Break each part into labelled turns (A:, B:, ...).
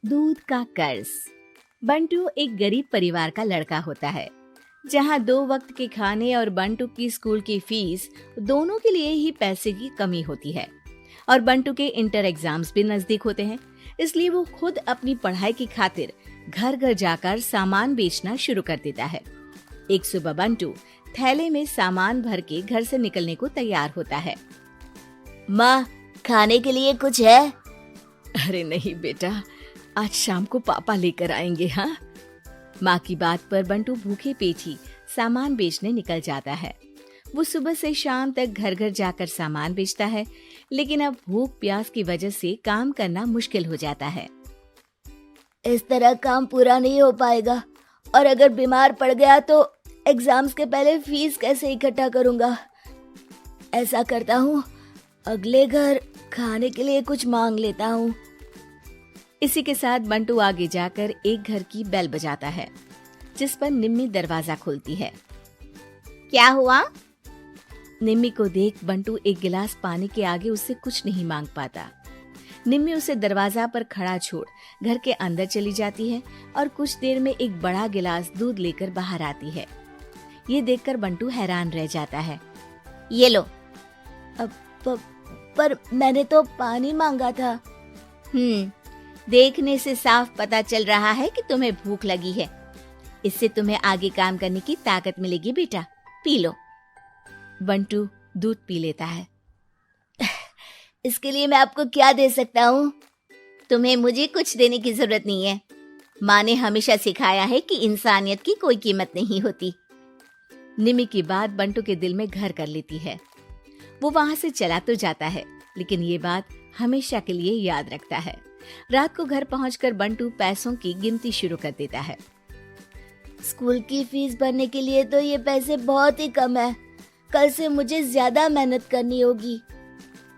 A: दूध का कर्ज। बंटू एक गरीब परिवार का लड़का होता है, जहाँ 2 वक्त के खाने और बंटू की स्कूल की फीस दोनों के लिए ही पैसे की कमी होती है। और बंटू के इंटर एग्जाम्स भी नजदीक होते हैं, इसलिए वो खुद अपनी पढ़ाई की खातिर घर घर जाकर सामान बेचना शुरू कर देता है। एक सुबह बंटू थैले में सामान भर के घर से निकलने को तैयार होता है।
B: माँ, खाने के लिए कुछ है?
A: अरे नहीं बेटा, आज शाम को पापा लेकर आएंगे। हाँ, माँ की बात पर बंटू भूखे पेट ही सामान बेचने निकल जाता है। वो सुबह से शाम तक घर घर जाकर सामान बेचता है, लेकिन अब भूख प्यास की वजह से काम करना मुश्किल हो जाता है।
B: इस तरह काम पूरा नहीं हो पाएगा, और अगर बीमार पड़ गया तो एग्जाम्स के पहले फीस कैसे इकट्ठा करूंगा? ऐसा करता हूँ, अगले घर खाने के लिए कुछ मांग लेता हूँ।
A: इसी के साथ बंटू आगे जाकर एक घर की बेल बजाता है, जिस पर निम्मी दरवाजा खोलती है।
B: क्या हुआ?
A: निम्मी को देख बंटू एक गिलास पानी के आगे उससे कुछ नहीं मांग पाता। निम्मी उसे दरवाजा पर खड़ा छोड़ घर के अंदर चली जाती है और कुछ देर में एक बड़ा गिलास दूध लेकर बाहर आती है। ये देखकर बंटू हैरान रह जाता है।
B: ये लो। पर मैंने तो पानी मांगा था। देखने से साफ पता चल रहा है कि तुम्हें भूख लगी है। इससे तुम्हें आगे काम करने की ताकत मिलेगी बेटा, पी लो।
A: बंटू दूध पी लेता है।
B: इसके लिए मैं आपको क्या दे सकता हूँ? तुम्हें मुझे कुछ देने की जरूरत नहीं है। माँ ने हमेशा सिखाया है कि इंसानियत की कोई कीमत नहीं होती।
A: निम्मी की बात बंटू के दिल में घर कर लेती है। वो वहाँ से चला तो जाता है, लेकिन ये बात हमेशा के लिए याद रखता है। रात को घर पहुंचकर बंटू पैसों की गिनती शुरू कर देता है।
B: स्कूल की फीस भरने के लिए तो ये पैसे बहुत ही कम है। कल से मुझे ज्यादा मेहनत करनी होगी।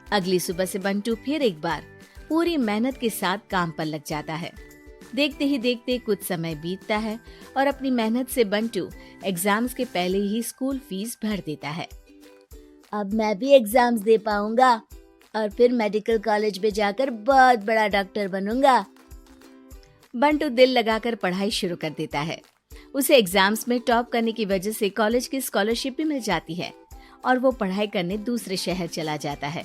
A: अगली सुबह से बंटू फिर एक बार पूरी मेहनत के साथ काम पर लग जाता है। देखते ही देखते कुछ समय बीतता है और अपनी मेहनत से बंटू एग्जाम्स के पहले ही स्कूल फीस भर देता है।
B: अब मैं भी एग्जाम्स दे पाऊंगा और फिर मेडिकल कॉलेज में जाकर बहुत बड़ा डॉक्टर बनूंगा।
A: बंटू दिल लगाकर पढ़ाई शुरू कर देता है। उसे एग्जाम्स में टॉप करने की वजह से कॉलेज की स्कॉलरशिप भी मिल जाती है और वो पढ़ाई करने दूसरे शहर चला जाता है।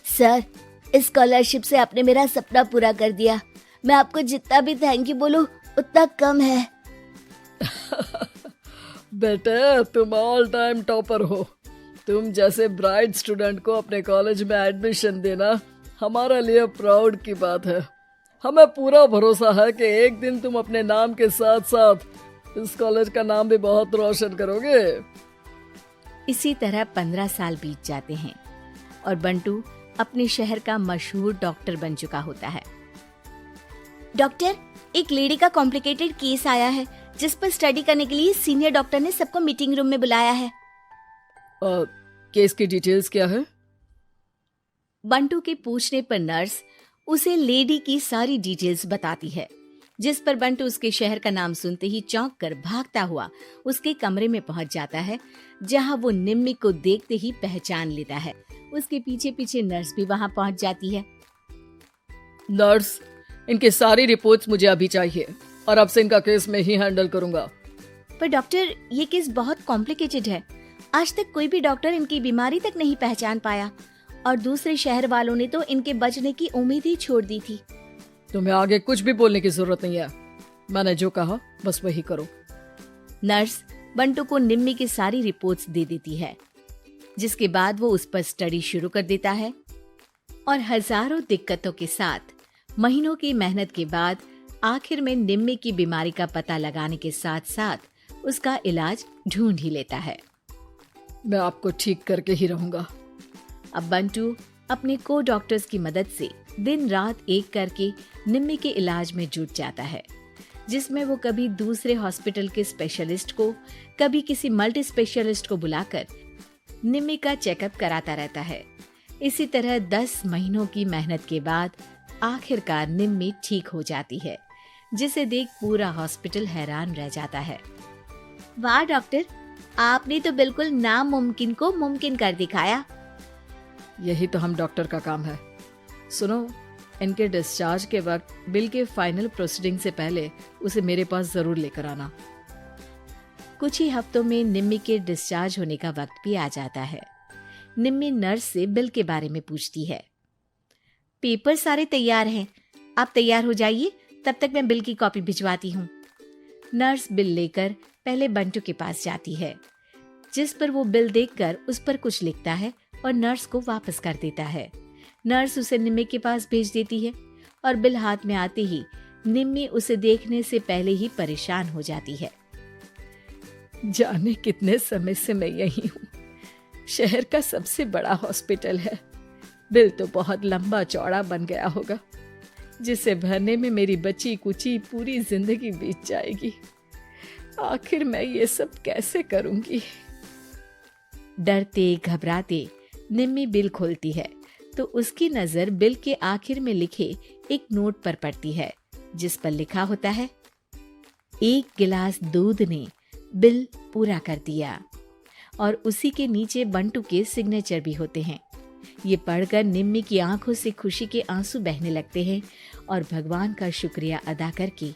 B: सर, इस स्कॉलरशिप से आपने मेरा सपना पूरा कर दिया। मैं आपको जितना भी थैंक यू बोलूं उतना कम है।
C: बेटे, तुम ऑल टाइम टॉपर हो। तुम जैसे ब्राइट स्टूडेंट को अपने कॉलेज में एडमिशन देना हमारे लिए प्राउड की बात है। हमें पूरा भरोसा है कि एक दिन तुम अपने नाम के साथ साथ इस कॉलेज का नाम भी बहुत रोशन करोगे।
A: इसी तरह 15 साल बीत जाते हैं और बंटू अपने शहर का मशहूर डॉक्टर बन चुका होता है।
B: डॉक्टर, एक लेडी का कॉम्प्लिकेटेड केस आया है, जिस पर स्टडी करने के लिए सीनियर डॉक्टर ने सबको मीटिंग रूम में बुलाया है।
C: केस की डिटेल्स क्या है?
A: बंटू के पूछने पर नर्स उसे लेडी की सारी डिटेल्स बताती है, जिस पर बंटू उसके शहर का नाम सुनते ही चौंक कर भागता हुआ उसके कमरे में पहुंच जाता है, जहां वो निम्मी को देखते ही पहचान लेता है। उसके पीछे पीछे नर्स भी वहां पहुंच जाती है।
C: नर्स, इनकी सारी रिपोर्ट्स मुझे अभी चाहिए और अब से इनका केस मैं ही हैंडल करूंगा।
B: पर डॉक्टर, ये केस बहुत कॉम्प्लिकेटेड है। आज तक कोई भी डॉक्टर इनकी बीमारी तक नहीं पहचान पाया और दूसरे शहर वालों ने तो इनके बचने की उम्मीद ही छोड़ दी थी।
C: तुम्हें आगे कुछ भी बोलने की जरूरत नहीं है। मैंने जो कहा बस वही करो।
A: नर्स बंटू को निम्मी की सारी रिपोर्ट्स दे देती है, जिसके बाद वो उस पर स्टडी शुरू कर देता है और हजारों दिक्कतों के साथ महीनों की मेहनत के बाद आखिर में निम्मी की बीमारी का पता लगाने के साथ साथ उसका इलाज ढूंढ ही लेता है।
C: मैं आपको ठीक करके ही रहूंगा।
A: अब बंटू अपने को डॉक्टर्स की मदद से दिन रात एक करके निम्मी के इलाज में जुट जाता है, जिसमें वो कभी दूसरे हॉस्पिटल के स्पेशलिस्ट को, कभी किसी मल्टी स्पेशलिस्ट को बुलाकर निम्मी का चेकअप कराता रहता है। इसी तरह 10 महीनों की मेहनत के बाद आखिरकार निम्मी ठीक हो जाती है, जिसे देख पूरा हॉस्पिटल हैरान रह जाता है।
B: वाह डॉक्टर, आपने तो बिल्कुल नामुमकिन को मुमकिन कर दिखाया।
C: यही तो हम डॉक्टर का काम है। सुनो, इनके डिस्चार्ज के वक्त बिल के फाइनल प्रोसीडिंग से पहले उसे मेरे पास जरूर लेकर आना।
A: कुछ ही हफ्तों में निम्मी के डिस्चार्ज होने का वक्त भी आ जाता है। निम्मी नर्स से बिल के बारे में पूछती है। पेपर सारे तैयार हैं, आप तैयार हो जाइए, तब तक मैं बिल की कॉपी भिजवाती हूँ। नर्स बिल लेकर पहले बंटू के पास जाती है, जिस पर वो बिल देखकर उस पर कुछ लिखता है और नर्स को वापस कर देता है। नर्स उसे निम्मी के पास भेज देती है और बिल हाथ में आते ही निम्मी उसे देखने से पहले ही परेशान हो जाती है।
C: जाने कितने समय से मैं यही हूँ। शहर का सबसे बड़ा हॉस्पिटल है। बिल तो बहुत लंबा चौड़ा बन गया होगा, जिसे भरने में मेरी बची कुची पूरी जिंदगी बीत जाएगी। आखिर मैं ये सब कैसे करूंगी?
A: डरते घबराते निम्मी बिल खोलती है तो उसकी नजर बिल के आखिर में लिखे एक नोट पर पड़ती है, जिस पर लिखा होता है, 1 गिलास दूध ने बिल पूरा कर दिया। और उसी के नीचे बंटू के सिग्नेचर भी होते हैं। ये पढ़कर निम्मी की आंखों से खुशी के आंसू बहने लगते हैं और भगवान का शुक्रिया अदा करके